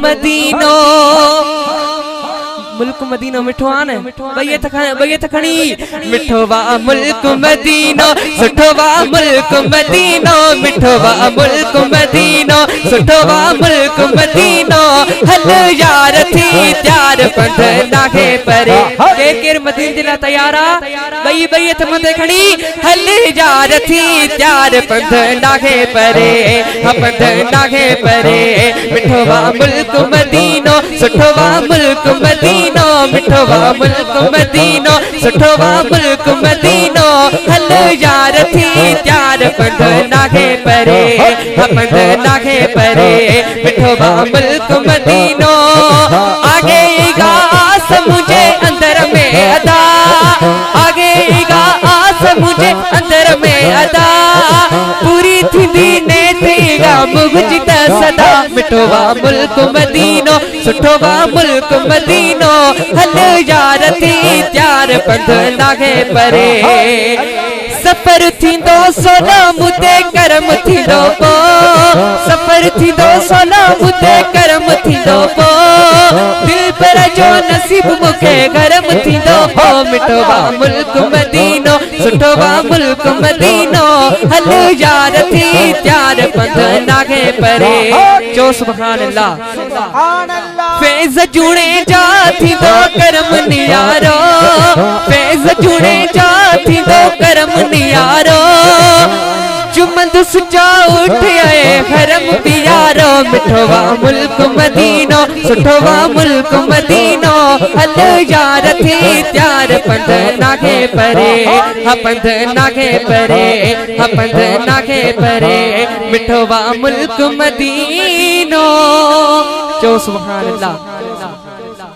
मदीनो मुल्क मदीनो मिठो आने भैया तखणी मिठो वा मुल्क मदीनो सुठो वा मुल्क मदीनो मिठो वा मुल्क मदीनो सुठो वा मुल्क मदीनो हल यार थी त्यार पंध नाखे परे केर मदीन दिला तैयारा भैया तमते खणी हल यार थी त्यार पंध नाखे परे पंध नाखे परे मिठो वा मुल्क मदीनो सुठो वा मुल्क मदीनो मिठो वा मुल्क मदीनो सुठो वा मुल्क मदीनो हल यार थी त्यार पंध नाखे परे पंध नाखे परे मिठो वा मुल्क मदीनो आगे गा आस मुझे अंदर में अदा आगे गा आस मुझे अंदर में अदा पूरी थी दीने थीगा मुझता सदा मिठो वा मुल्क मदीनो सुठो वा मुल्क मदीनो हल यार थी त्यार पंध नाखे परे सफर थींदो सोना मुते करम थींदो पो सफर थींदो सोना मुते करम थींदो पो दिल पर जो नसीब मुखे गरम थींदो पो मिठो वा मुल्क मदीनो सुठो वा मुल्क मदीनो हल यार थी त्यार पंध नाखे परे जो सुभान अल्लाह फैज़ जुड़े जा थींदो करम नियारो फैज़ जुड़े जा थींदो करम नियारो जुमंद सुचा उठ आए हरम पियारो मिठो वा मुल्क मदीनो सुठो वा मुल्क मदीनो हल यार थी त्यार पंध नाखे परे पंध नाखे परे पंध नाखे परे मिठो वा मुल्क मदीनो जो सुभान अल्लाह।